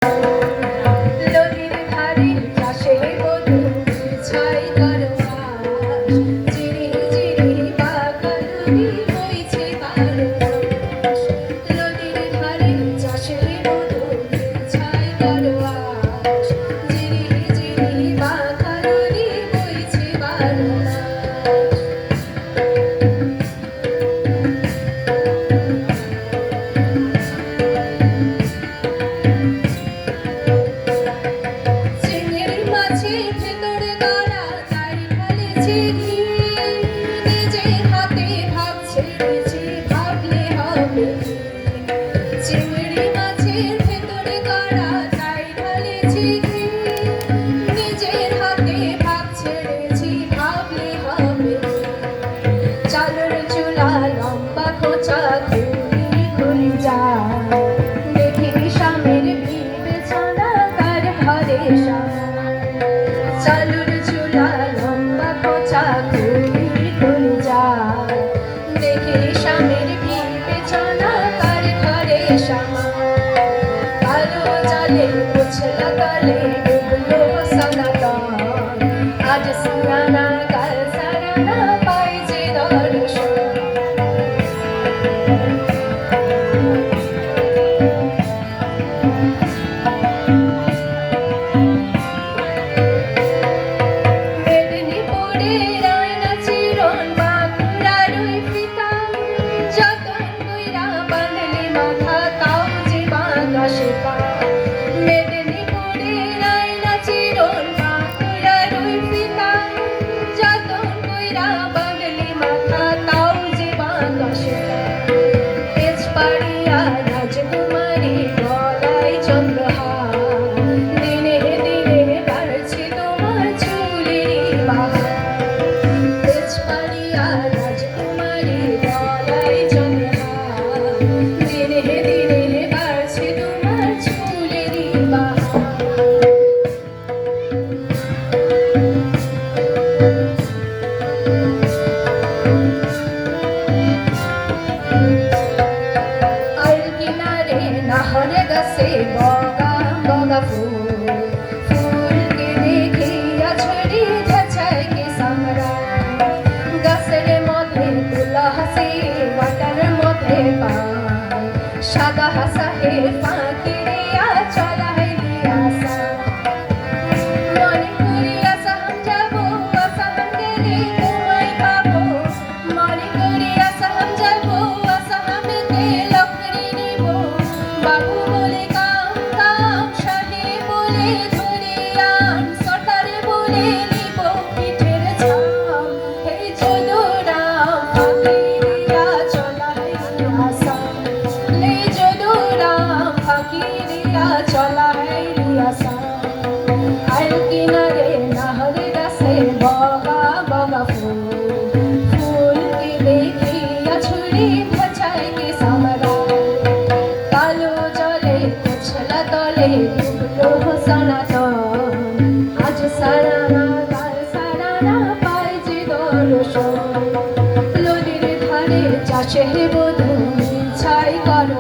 নদীর ধারে চাষে বধূ ছাই দরবাস জিরি জিরি বাগানি বইছে বারমাস নদীর ধারে চাষে বধূ ছাই দরবাস জিরি জিরি বাগানি বইছে বারমাস নিজের হাতে ভাব ছেড়েছি ভাবলে হবে চিংড়ি মাছের ভেতরে কারা তাই ঢালেছি নিজের হাতে ভাব ছেড়েছি ভাবলে হবে চালের চুলা লম্বা খোঁচা খুলি খুলি যায় দেখি স্বামীর বিবেচনা কার ঘরে চালুর চুলা লম্বা খোঁচা খুলি খুলি যায় দেখি স্বামীর বিবেচনা কার ঘরে কালো জলে উছলা তলে ডুবলো সনাতন আজ সিয়ানা কাল সারানা পাই যে দর্শন রাজকুমারী গলায় চন্দ্রহার দিনে দিনে বাড়ছে তোমার চুলের বাহার তেজপাড়িয়া রাজকুমারী গলায় চন্দ্রহার দিনে দিনে বাড়ছে তোমার চুলের বাহার নাহরে গাছে বগা বগা ফুল ফুলকে দেখিয়া ছড়ি ঝাছায় কে সামরা গাছের মধ্যে তুলা হাসি বাটার মধ্যে পান সাদা হাসা হে ফাঁকি দিয়া চলা হে দিয়াসা মনে করি আসাম যাবো আসাম গেলে তোমায় পাবো মনে করি আসাম যাবো আসাম গেলে লকড়ি নিব বাবু বলে কাম কাম শাহে বলে ধরে আন সটারে বলে নিব পিঠের ছাম হে যদুরাম ফাঁকি দিয়া চলা হে আসাম লে যদুরাম ফাঁকি দিয়া চলা হে আসাম আল কিনারে নাহর গাছে বগা বগা ফুল ফুলকে দেখিয়া ছুরি ভাছায় কে সামরা কালো জলে উছলা তলে ডুবলো সনাতন আজ সারানা কাল সারানা পাই যে দর্শন নদীর ধারে চাষে বধূ ছাই করো